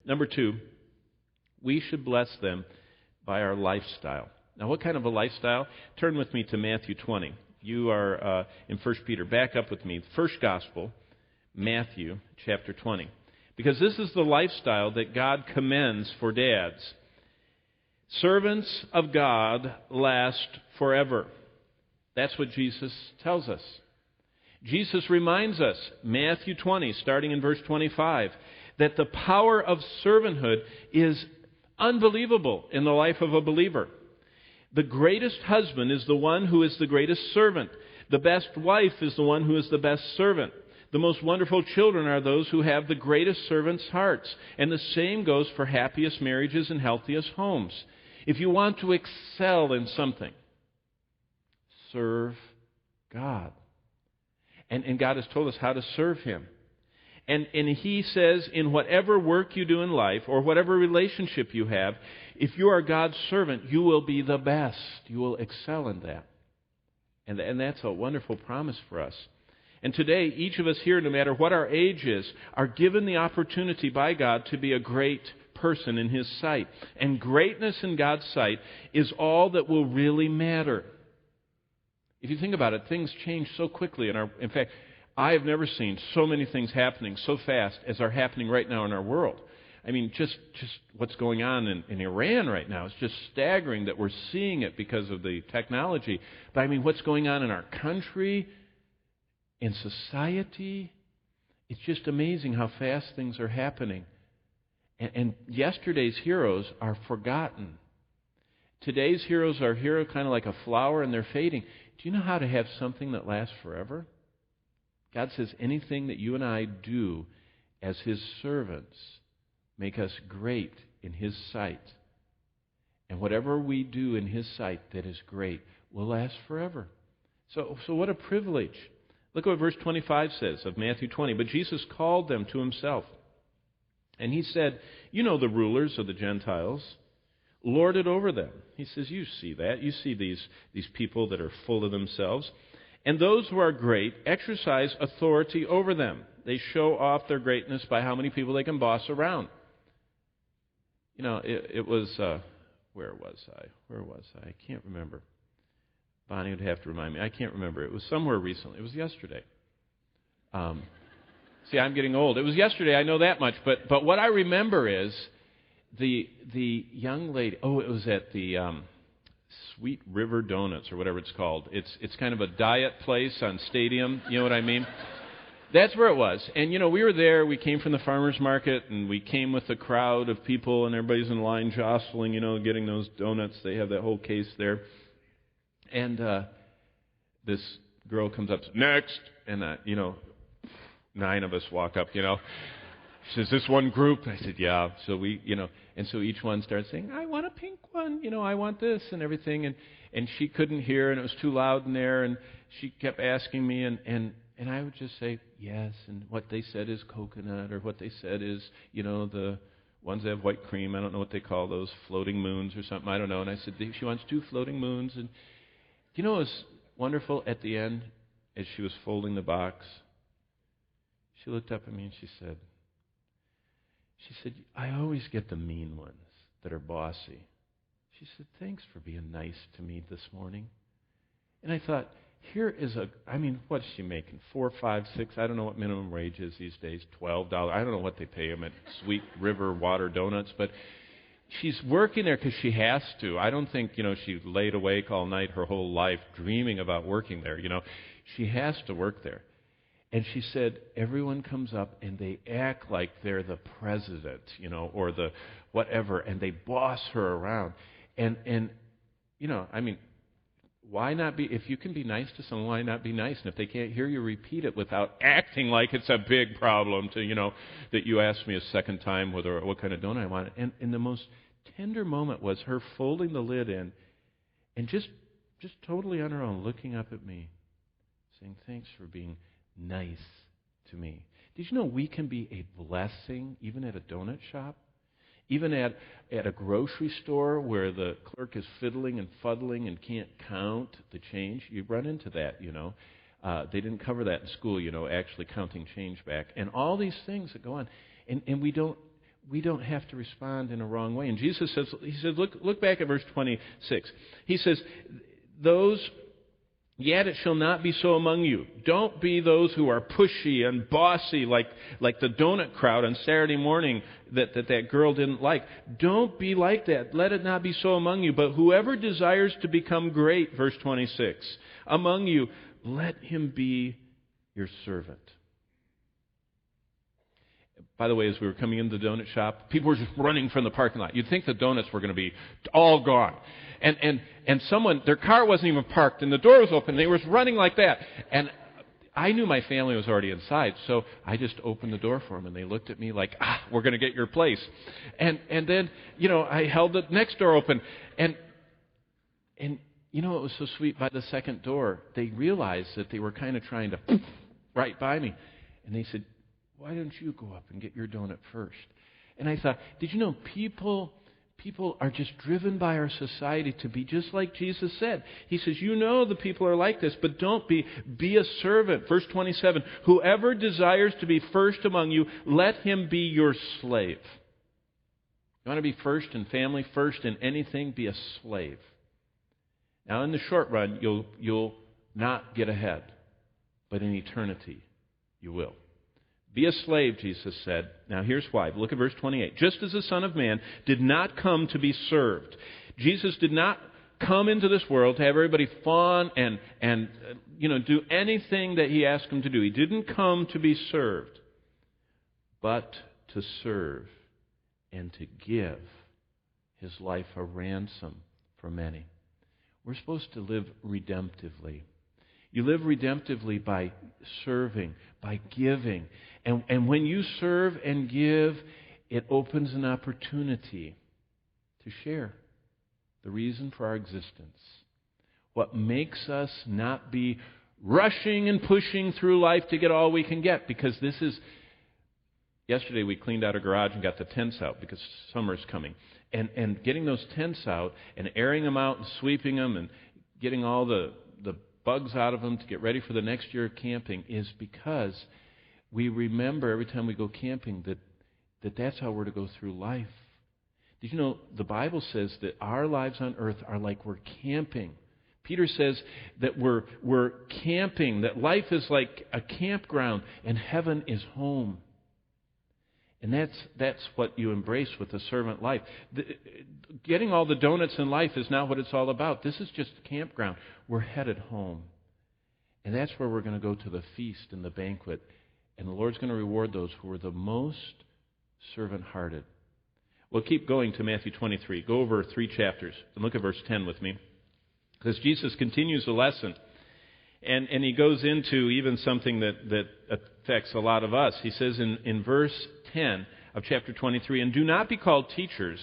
Number 2, we should bless them by our lifestyle. Now, what kind of a lifestyle? Turn with me to Matthew 20. You are in 1 Peter. Back up with me. First Gospel, Matthew chapter 20. Because this is the lifestyle that God commends for dads. Servants of God last forever. That's what Jesus tells us. Jesus reminds us, Matthew 20, starting in verse 25, that the power of servanthood is unbelievable in the life of a believer. The greatest husband is the one who is the greatest servant. The best wife is the one who is the best servant. The most wonderful children are those who have the greatest servants' hearts. And the same goes for happiest marriages and healthiest homes. If you want to excel in something, serve God. And God has told us how to serve Him. And He says, in whatever work you do in life, or whatever relationship you have, if you are God's servant, you will be the best. You will excel in that. And that's a wonderful promise for us. And today, each of us here, no matter what our age is, are given the opportunity by God to be a great person in His sight. And greatness in God's sight is all that will really matter. If you think about it, things change so quickly. In fact, I have never seen so many things happening so fast as are happening right now in our world. I mean, just what's going on in Iran right now is just staggering that we're seeing it because of the technology. But I mean, what's going on in our country, in society, it's just amazing how fast things are happening. And yesterday's heroes are forgotten. Today's heroes are here kind of like a flower and they're fading. Do you know how to have something that lasts forever? God says anything that you and I do as His servants make us great in His sight. And whatever we do in His sight that is great will last forever. So what a privilege. Look at what verse 25 says of Matthew 20. But Jesus called them to Himself. And He said, you know the rulers of the Gentiles lord it over them. He says, you see that. You see these people that are full of themselves. And those who are great exercise authority over them. They show off their greatness by how many people they can boss around. You know, it was, where was I? I can't remember. Bonnie would have to remind me. I can't remember. It was somewhere recently. It was yesterday. See, I'm getting old. It was yesterday, I know that much. But what I remember is the young lady, it was at the Sweet River Donuts or whatever it's called. It's kind of a diet place on Stadium, you know what I mean? That's where it was. And, you know, we were there. We came from the farmer's market, and we came with a crowd of people, and everybody's in line jostling, you know, getting those donuts. They have that whole case there. And this girl comes up, next, and, 9 of us walk up, you know. She says, this one group? I said, yeah. So we, and so each one starts saying, I want a pink one, I want this and everything. And she couldn't hear, and it was too loud in there, and she kept asking me, and I would just say, yes, and what they said is coconut, or what they said is, the ones that have white cream, I don't know what they call those, floating moons or something, I don't know. And I said, she wants 2 floating moons. And it was wonderful at the end, as she was folding the box, she looked up at me and she said, I always get the mean ones that are bossy. She said, thanks for being nice to me this morning. And I thought, here is what's she making? 4, 5, 6, I don't know what minimum wage is these days, $12. I don't know what they pay them at Sweet River Water Donuts, but she's working there because she has to. I don't think, she laid awake all night her whole life dreaming about working there, She has to work there. And she said, everyone comes up and they act like they're the president, or the whatever, and they boss her around. And why not be, if you can be nice to someone, why not be nice? And if they can't hear you, repeat it without acting like it's a big problem that you asked me a second time what kind of donut I wanted. And the most tender moment was her folding the lid in and just totally on her own, looking up at me, saying, thanks for being nice to me. Did you know we can be a blessing even at a donut shop? Even at a grocery store where the clerk is fiddling and fuddling and can't count the change. You run into that, They didn't cover that in school, actually counting change back. And all these things that go on. And we don't have to respond in a wrong way. And Jesus says, he says, look back at verse 26. He says, Yet it shall not be so among you. Don't be those who are pushy and bossy like the donut crowd on Saturday morning that girl didn't like. Don't be like that. Let it not be so among you. But whoever desires to become great, verse 26, among you, let him be your servant. By the way, as we were coming into the donut shop, people were just running from the parking lot. You'd think the donuts were going to be all gone. And someone, their car wasn't even parked, and the door was open, and they were running like that. And I knew my family was already inside, so I just opened the door for them, and they looked at me like, we're going to get your place. And then, I held the next door open. And it was so sweet. By the second door, they realized that they were kind of trying to right by me. And they said, why don't you go up and get your donut first? And I thought, did you know people are just driven by our society to be just like Jesus said. He says, the people are like this, but don't be a servant. Verse 27, whoever desires to be first among you, let him be your slave. You want to be first in family, first in anything, be a slave. Now in the short run, you'll not get ahead, but in eternity, you will. Be a slave, Jesus said. Now here's why. Look at verse 28. Just as the Son of Man did not come to be served. Jesus did not come into this world to have everybody fawn and do anything that he asked them to do. He didn't come to be served, but to serve and to give his life a ransom for many. We're supposed to live redemptively. You live redemptively by serving, by giving. And when you serve and give, it opens an opportunity to share the reason for our existence. What makes us not be rushing and pushing through life to get all we can get. Because yesterday we cleaned out our garage and got the tents out because summer's coming. And getting those tents out and airing them out and sweeping them and getting all the bugs out of them to get ready for the next year of camping is because we remember every time we go camping that's how we're to go through life. Did you know the Bible says that our lives on earth are like we're camping? Peter says that we're camping, that life is like a campground and heaven is home. And that's what you embrace with the servant life. Getting all the donuts in life is not what it's all about. This is just a campground. We're headed home. And that's where we're going to go to the feast and the banquet. And the Lord's going to reward those who are the most servant-hearted. We'll keep going to Matthew 23. Go over 3 chapters and look at verse 10 with me. Because Jesus continues the lesson. And he goes into even something that affects a lot of us. He says in verse 10 of chapter 23, and do not be called teachers,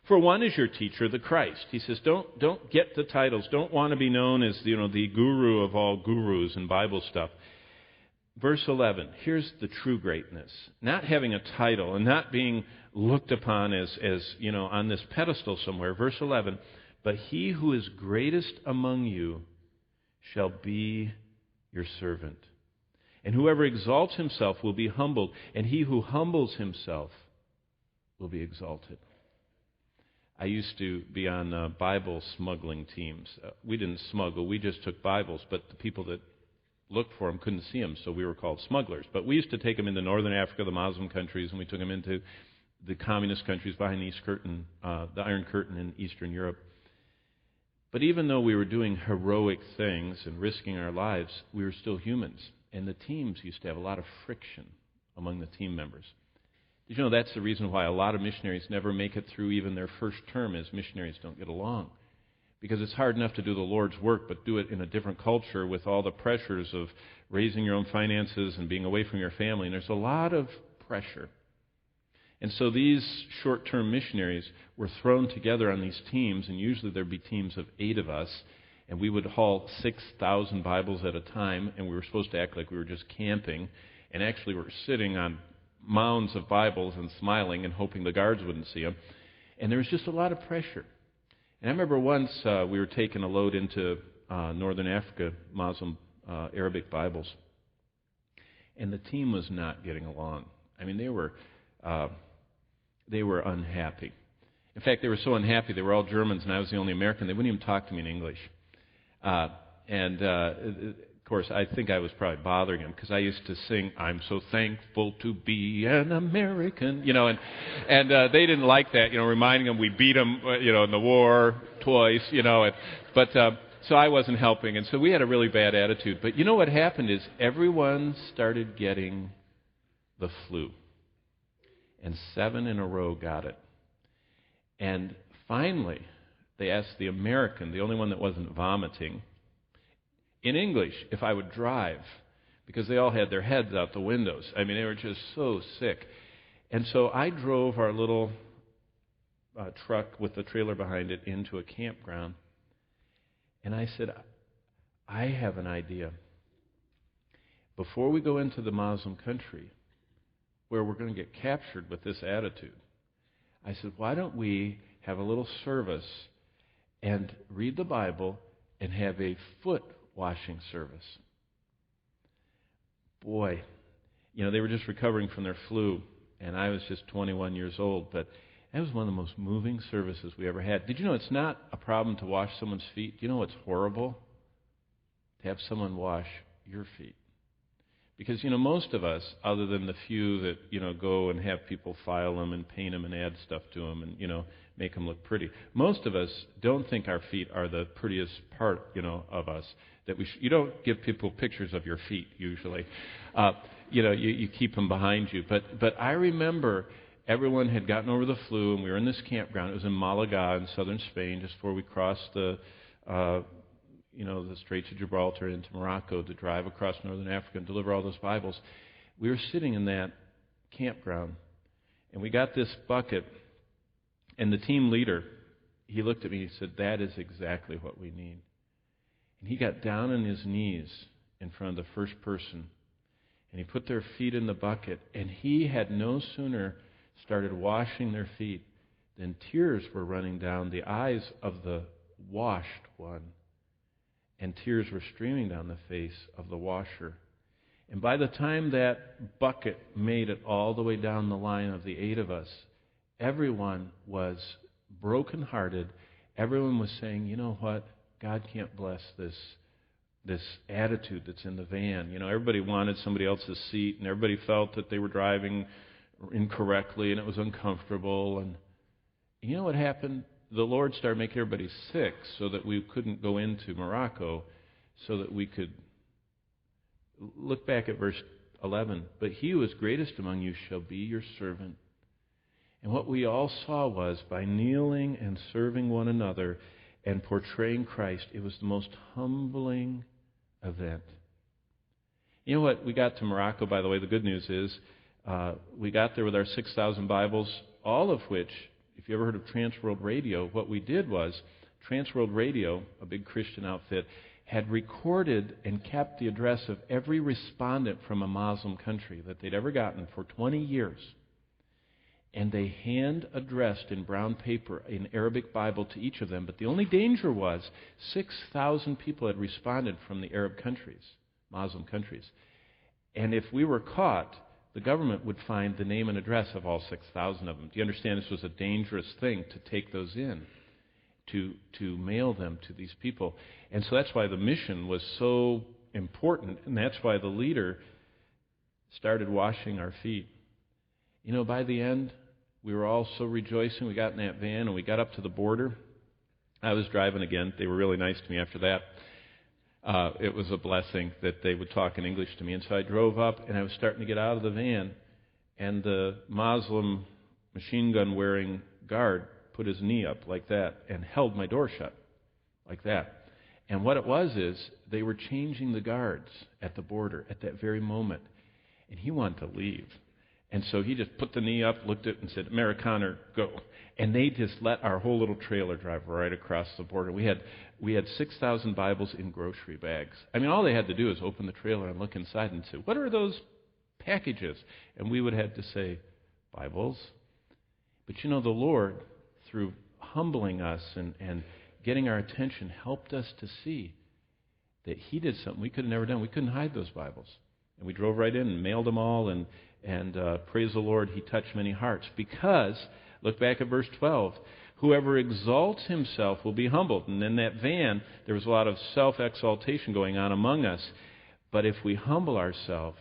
for one is your teacher, the Christ. He says, don't get the titles. Don't want to be known as the guru of all gurus and Bible stuff. Verse 11, here's the true greatness. Not having a title and not being looked upon as on this pedestal somewhere. Verse 11, but he who is greatest among you shall be your servant. And whoever exalts himself will be humbled, and he who humbles himself will be exalted. I used to be on Bible smuggling teams. We didn't smuggle, we just took Bibles, but the people that looked for them couldn't see them, so we were called smugglers. But we used to take them into northern Africa, the Muslim countries, and we took them into the communist countries behind the Iron Curtain in Eastern Europe. But even though we were doing heroic things and risking our lives, we were still humans. And the teams used to have a lot of friction among the team members. Did you know that's the reason why a lot of missionaries never make it through even their first term, as missionaries don't get along? Because it's hard enough to do the Lord's work, but do it in a different culture with all the pressures of raising your own finances and being away from your family. And there's a lot of pressure. And so these short-term missionaries were thrown together on these teams, and usually there'd be teams of 8 of us, and we would haul 6,000 Bibles at a time, and we were supposed to act like we were just camping, and actually we were sitting on mounds of Bibles and smiling and hoping the guards wouldn't see them. And there was just a lot of pressure. And I remember once we were taking a load into northern Africa, Muslim Arabic Bibles, and the team was not getting along. I mean, they were they were unhappy. In fact, they were so unhappy, they were all Germans and I was the only American, they wouldn't even talk to me in English. Of course, I think I was probably bothering them because I used to sing, "I'm so thankful to be an American," and they didn't like that, reminding them we beat them, in the war twice, so I wasn't helping, and so we had a really bad attitude. But what happened is everyone started getting the flu, and 7 in a row got it. And finally, they asked the American, the only one that wasn't vomiting, in English, if I would drive, because they all had their heads out the windows. I mean, they were just so sick. And so I drove our little truck with the trailer behind it into a campground. And I said, I have an idea. Before we go into the Muslim country, where we're going to get captured with this attitude, I said, why don't we have a little service and read the Bible and have a foot washing service? Boy, they were just recovering from their flu, and I was just 21 years old, but that was one of the most moving services we ever had. Did you know it's not a problem to wash someone's feet? Do you know what's horrible? To have someone wash your feet. Because, most of us, other than the few that, go and have people file them and paint them and add stuff to them and, make them look pretty, most of us don't think our feet are the prettiest part, of us. You don't give people pictures of your feet, usually. You keep them behind you. But I remember everyone had gotten over the flu, and we were in this campground. It was in Malaga in southern Spain, just before we crossed the Straits of Gibraltar into Morocco to drive across northern Africa and deliver all those Bibles. We were sitting in that campground, and we got this bucket, and the team leader, he looked at me and he said, "That is exactly what we need." And he got down on his knees in front of the first person, and he put their feet in the bucket, and he had no sooner started washing their feet than tears were running down the eyes of the washed one. And tears were streaming down the face of the washer. And by the time that bucket made it all the way down the line of the 8 of us, everyone was brokenhearted. Everyone was saying, you know what? God can't bless this attitude that's in the van. Everybody wanted somebody else's seat, and everybody felt that they were driving incorrectly, and it was uncomfortable. And you know what happened? The Lord started making everybody sick so that we couldn't go into Morocco, so that we could look back at verse 11. But he who is greatest among you shall be your servant. And what we all saw was, by kneeling and serving one another and portraying Christ, it was the most humbling event. You know what? We got to Morocco, by the way. The good news is we got there with our 6,000 Bibles, all of which, if you ever heard of Transworld Radio, what we did was, Transworld Radio, a big Christian outfit, had recorded and kept the address of every respondent from a Muslim country that they'd ever gotten for 20 years. And they hand-addressed in brown paper an Arabic Bible to each of them. But the only danger was 6,000 people had responded from the Arab countries, Muslim countries. And if we were caught, the government would find the name and address of all 6,000 of them. Do you understand this was a dangerous thing to take those in, to mail them to these people? And so that's why the mission was so important, and that's why the leader started washing our feet. By the end, we were all so rejoicing. We got in that van, and we got up to the border. I was driving again. They were really nice to me after that. It was a blessing that they would talk in English to me. And so I drove up, and I was starting to get out of the van, and the Muslim machine gun-wearing guard put his knee up like that and held my door shut like that. And what it was is they were changing the guards at the border at that very moment, and he wanted to leave. And so he just put the knee up, looked at it, and said, "Amerikaner, go." And they just let our whole little trailer drive right across the border. We had 6,000 Bibles in grocery bags. I mean, all they had to do is open the trailer and look inside and say, "What are those packages?" And we would have to say, "Bibles." But the Lord, through humbling us and getting our attention, helped us to see that He did something we could have never done. We couldn't hide those Bibles. And we drove right in and mailed them all, and praise the Lord, He touched many hearts. Because, look back at verse 12, whoever exalts himself will be humbled. And in that van, there was a lot of self-exaltation going on among us. But if we humble ourselves,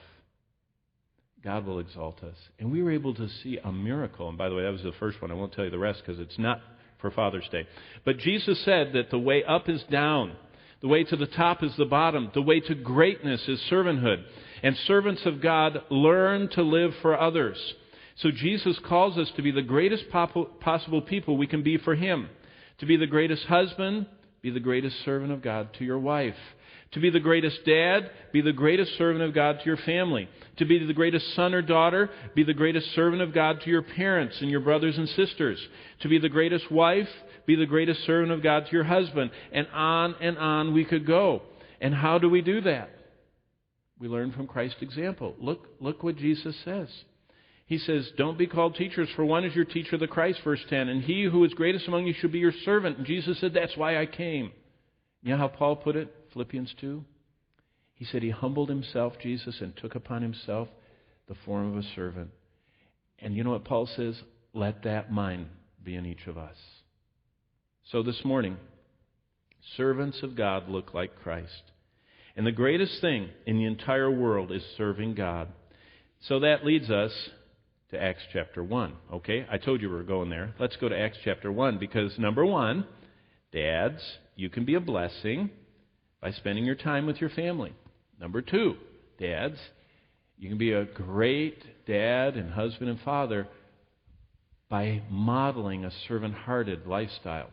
God will exalt us. And we were able to see a miracle. And by the way, that was the first one. I won't tell you the rest because it's not for Father's Day. But Jesus said that the way up is down. The way to the top is the bottom. The way to greatness is servanthood. And servants of God learn to live for others. So Jesus calls us to be the greatest possible people we can be for Him. To be the greatest husband, be the greatest servant of God to your wife. To be the greatest dad, be the greatest servant of God to your family. To be the greatest son or daughter, be the greatest servant of God to your parents and your brothers and sisters. To be the greatest wife, be the greatest servant of God to your husband. And on we could go. And how do we do that? We learn from Christ's example. Look what Jesus says. He says, don't be called teachers, for one is your teacher, the Christ, verse 10. And he who is greatest among you should be your servant. And Jesus said, that's why I came. You know how Paul put it? Philippians 2. He said he humbled himself, Jesus, and took upon himself the form of a servant. And you know what Paul says? Let that mind be in each of us. So this morning, servants of God look like Christ. And the greatest thing in the entire world is serving God. So that leads us to Acts chapter 1. Okay, I told you we were going there. Let's go to Acts chapter 1 because, number one, dads, you can be a blessing by spending your time with your family. Number two, dads, you can be a great dad and husband and father by modeling a servant-hearted lifestyle.